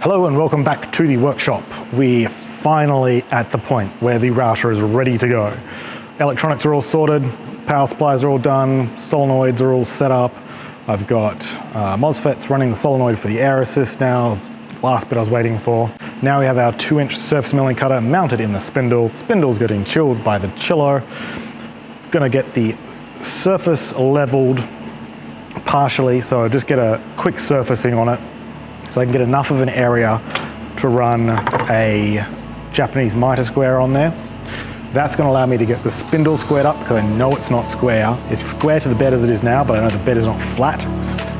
Hello and welcome back to the workshop. We're finally at the point where the router is ready to go. Electronics are all sorted, power supplies are all done, solenoids are all set up. I've got MOSFETs running the solenoid for the air assist now, last bit I was waiting for. Now we have our 2-inch surface milling cutter mounted in the spindle. Spindle's getting chilled by the chiller. Gonna get the surface leveled partially, so I just get a quick surfacing on it so I can get enough of an area to run a Japanese miter square on there. That's going to allow me to get the spindle squared up because I know it's not square. It's square to the bed as it is now, but I know the bed is not flat.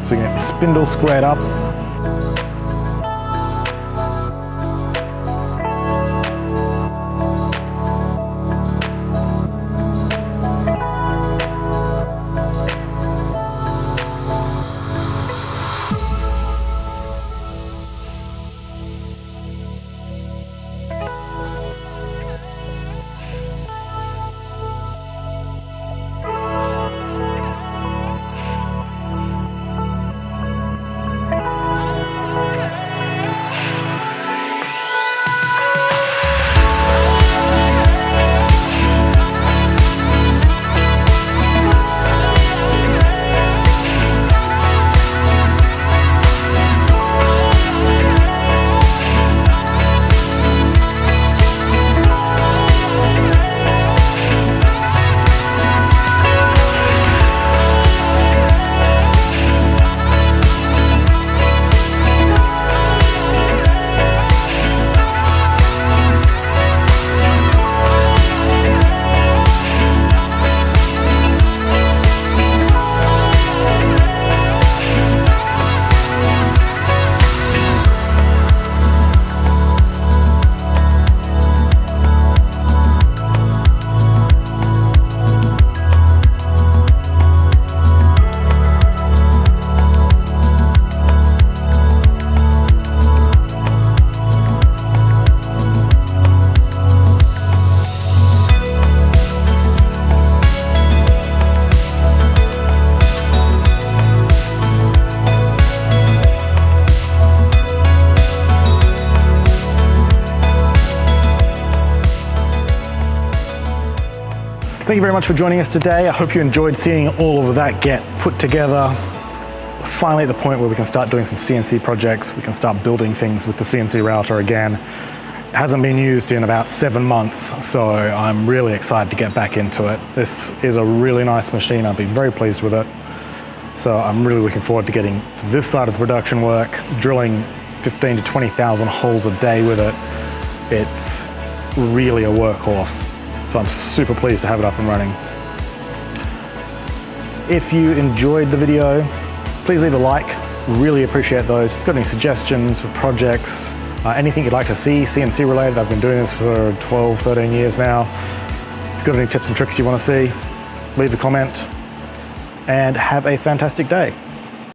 So we can get the spindle squared up. Thank you very much for joining us today. I hope you enjoyed seeing all of that get put together. We're finally at the point where we can start doing some CNC projects. We can start building things with the CNC router again. It hasn't been used in about 7 months, so I'm really excited to get back into it. This is a really nice machine. I've been very pleased with it. So I'm really looking forward to getting to this side of the production work, drilling 15 to 20,000 holes a day with it. It's really a workhorse. So I'm super pleased to have it up and running. If you enjoyed the video, please leave a like. Really appreciate those. If you've got any suggestions for projects, anything you'd like to see CNC related, I've been doing this for 12, 13 years now. If you've got any tips and tricks you want to see, leave a comment and have a fantastic day.